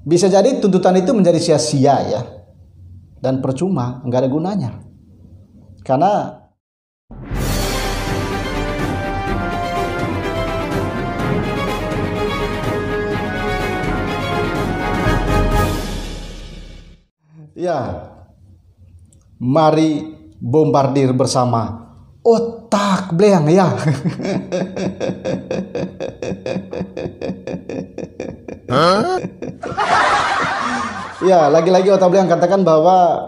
Bisa jadi tuntutan itu menjadi sia-sia ya, dan percuma, nggak ada gunanya. Karena ya, mari bombardir bersama otak Bleang ya. Ya, lagi-lagi otak Bleang katakan bahwa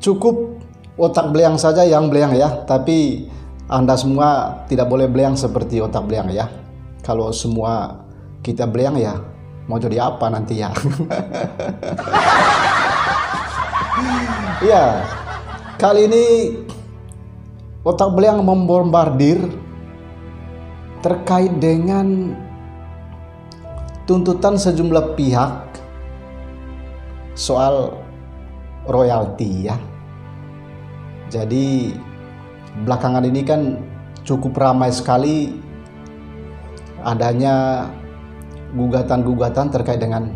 cukup otak Bleang saja yang Bleang ya, tapi Anda semua tidak boleh Bleang seperti otak Bleang ya. Kalau semua kita Bleang ya, mau jadi apa nanti ya? Ya, kali ini otak Bleang membombardir terkait dengan tuntutan sejumlah pihak soal royalti ya. Jadi belakangan ini kan cukup ramai sekali adanya gugatan-gugatan terkait dengan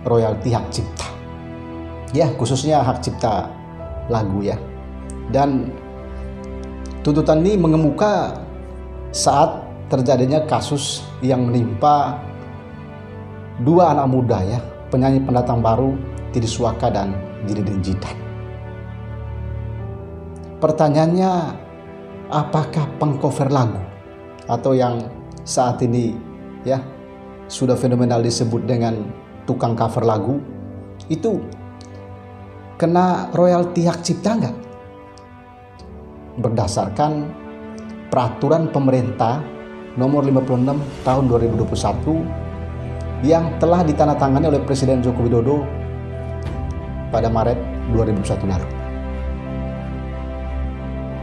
royalti hak cipta. Ya, khususnya hak cipta lagu ya. Dan tuntutan ini mengemuka saat terjadinya kasus yang menimpa dua anak muda ya, penyanyi pendatang baru Titi Suaka dan Zidane Zidane. Pertanyaannya, apakah pengcover lagu atau yang saat ini ya sudah fenomenal disebut dengan tukang cover lagu itu kena royalti hak cipta enggak? Berdasarkan peraturan pemerintah nomor 56 tahun 2021 yang telah ditandatangani oleh Presiden Joko Widodo pada Maret 2021 lalu.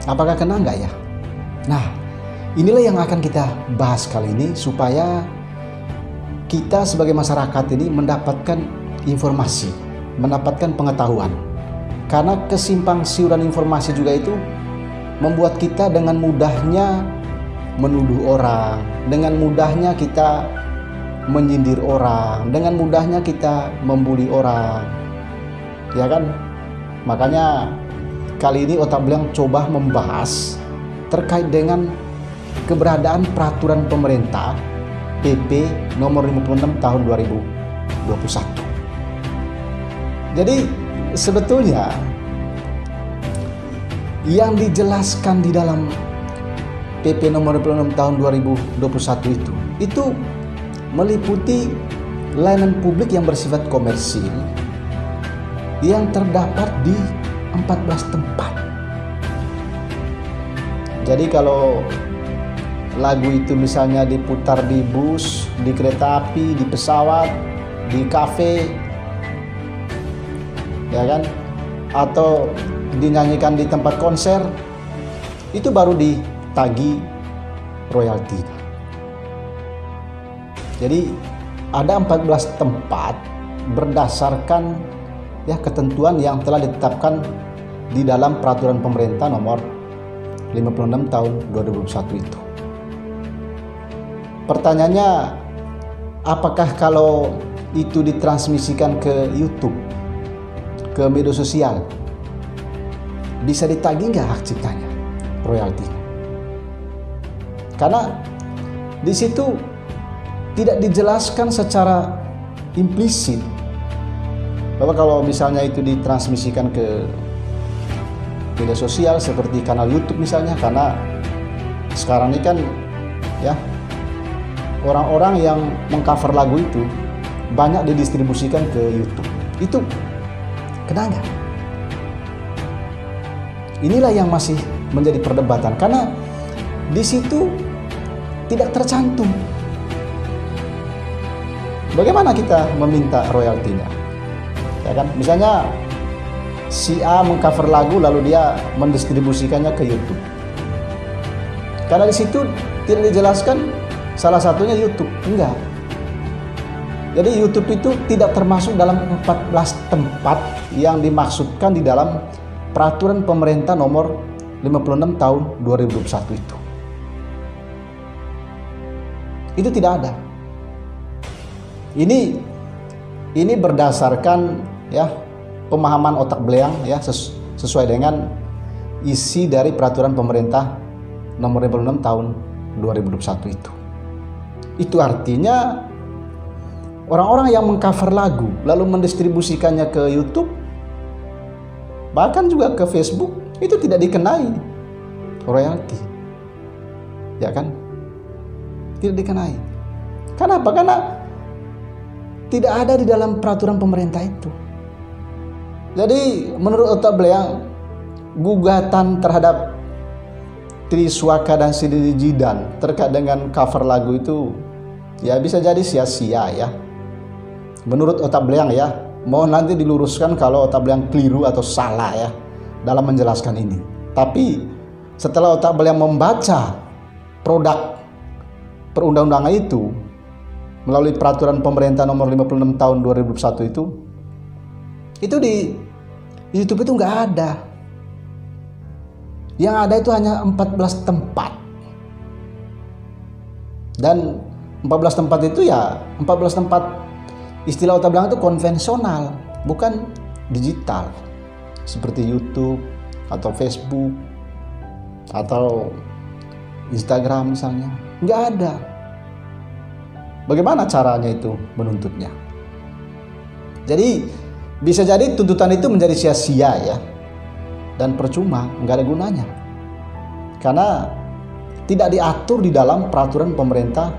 Apakah kena enggak ya? Nah, inilah yang akan kita bahas kali ini supaya kita sebagai masyarakat ini mendapatkan informasi, mendapatkan pengetahuan. Karena kesimpang siuran informasi juga itu membuat kita dengan mudahnya menuduh orang, dengan mudahnya kita menyindir orang, dengan mudahnya kita membuli orang, ya kan? Makanya kali ini otak Bleang coba membahas terkait dengan keberadaan peraturan pemerintah PP nomor 56 tahun 2021. Jadi sebetulnya yang dijelaskan di dalam PP nomor 56 tahun 2021 itu meliputi layanan publik yang bersifat komersil yang terdapat di 14 tempat. Jadi kalau lagu itu misalnya diputar di bus, di kereta api, di pesawat, di kafe, ya kan, atau dinyanyikan di tempat konser, itu baru ditagi royalti. Jadi ada 14 tempat berdasarkan ya ketentuan yang telah ditetapkan di dalam peraturan pemerintah nomor 56 tahun 2021 itu. Pertanyaannya, apakah kalau itu ditransmisikan ke YouTube, ke media sosial, bisa ditagih nggak hak ciptanya, royaltinya? Karena di situ tidak dijelaskan secara implisit bahwa kalau misalnya itu ditransmisikan ke media sosial seperti kanal YouTube misalnya, karena sekarang ini kan ya orang-orang yang mengcover lagu itu banyak didistribusikan ke YouTube. Itu kena nggak? Inilah yang masih menjadi perdebatan karena di situ tidak tercantum. Bagaimana kita meminta royaltinya? Ya kan? Misalnya si A mengcover lagu lalu dia mendistribusikannya ke YouTube. Karena di situ tidak dijelaskan salah satunya YouTube, enggak. Jadi YouTube itu tidak termasuk dalam 14 tempat yang dimaksudkan di dalam peraturan pemerintah nomor 56 tahun 2021 itu. Itu tidak ada. Ini ini berdasarkan ya pemahaman otak beliang ya sesuai dengan isi dari peraturan pemerintah nomor 56 tahun 2021 itu. Itu artinya orang-orang yang mengcover lagu lalu mendistribusikannya ke YouTube, bahkan juga ke Facebook, itu tidak dikenai royalti. Ya kan? Tidak dikenai. Kenapa? Karena tidak ada di dalam peraturan pemerintah itu. Jadi menurut otak beliang, gugatan terhadap Triswaka dan Siti Jidan terkait dengan cover lagu itu ya bisa jadi sia-sia ya. Menurut otak beliang ya, mohon nanti diluruskan kalau otak beliang keliru atau salah ya dalam menjelaskan ini. Tapi setelah otak beliang membaca produk perundang-undangan itu melalui peraturan pemerintah nomor 56 tahun 2021 itu di YouTube itu nggak ada. Yang ada itu hanya 14 tempat. Dan 14 tempat itu ya 14 tempat istilah otak beliang itu konvensional, bukan digital. Seperti YouTube atau Facebook atau Instagram misalnya. Nggak ada. Bagaimana caranya itu menuntutnya? Jadi bisa jadi tuntutan itu menjadi sia-sia ya. Dan percuma, nggak ada gunanya. Karena tidak diatur di dalam peraturan pemerintah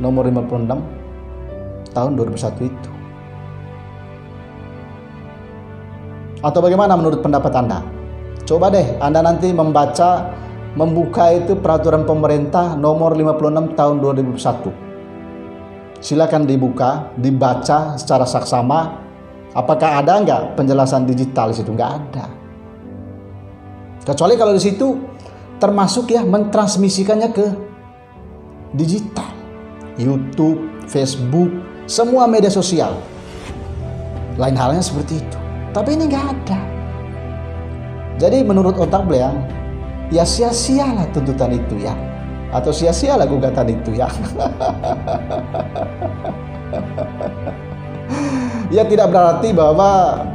nomor 56 tahun 2001 itu. Atau bagaimana menurut pendapat Anda? Coba deh Anda nanti membuka itu peraturan pemerintah nomor 56 tahun 2001. Silakan dibuka, dibaca secara saksama. Apakah ada nggak penjelasan digital di situ? Nggak ada. Kecuali kalau di situ termasuk ya mentransmisikannya ke digital, YouTube, Facebook, semua media sosial. Lain halnya seperti itu. Tapi ini nggak ada. Jadi menurut otak beliang, ya sia-sialah tuntutan itu ya, atau sia-sialah gugatan itu ya. Ya tidak berarti bahwa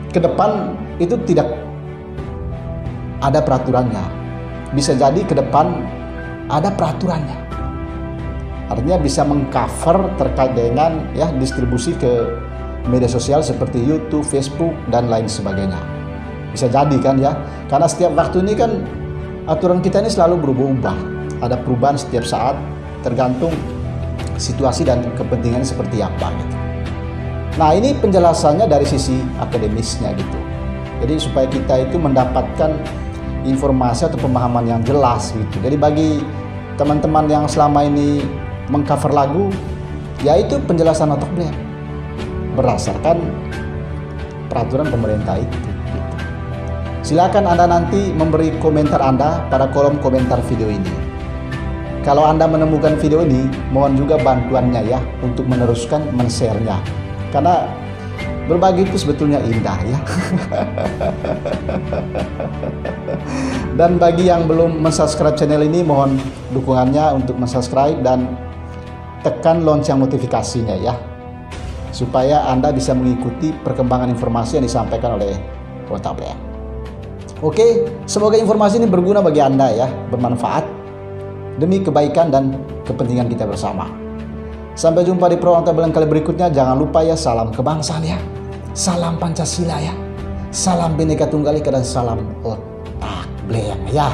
ke depan itu tidak ada peraturannya. Bisa jadi ke depan ada peraturannya. Artinya bisa mengcover terkait dengan ya distribusi ke media sosial seperti YouTube, Facebook dan lain sebagainya. Bisa jadi kan ya. Karena setiap waktu ini kan aturan kita ini selalu berubah-ubah. Ada perubahan setiap saat tergantung situasi dan kepentingannya seperti apa gitu. Nah, ini penjelasannya dari sisi akademisnya gitu. Jadi supaya kita itu mendapatkan informasi atau pemahaman yang jelas gitu. Jadi bagi teman-teman yang selama ini mengcover lagu, yaitu penjelasan otak beliang berdasarkan peraturan pemerintah itu gitu. Silakan Anda nanti memberi komentar Anda pada kolom komentar video ini. Kalau Anda menemukan video ini, mohon juga bantuannya ya untuk meneruskan men-share-nya. Karena berbagi itu sebetulnya indah ya. Dan bagi yang belum mensubscribe channel ini, mohon dukungannya untuk mensubscribe dan tekan lonceng notifikasinya ya, supaya Anda bisa mengikuti perkembangan informasi yang disampaikan oleh otak beliang. Oke, semoga informasi ini berguna bagi Anda ya, bermanfaat demi kebaikan dan kepentingan kita bersama. Sampai jumpa di program otak beliang kali berikutnya. Jangan lupa ya, salam kebangsaan ya, salam Pancasila ya, salam Bhinneka Tunggal Ika dan salam otak beliang ya.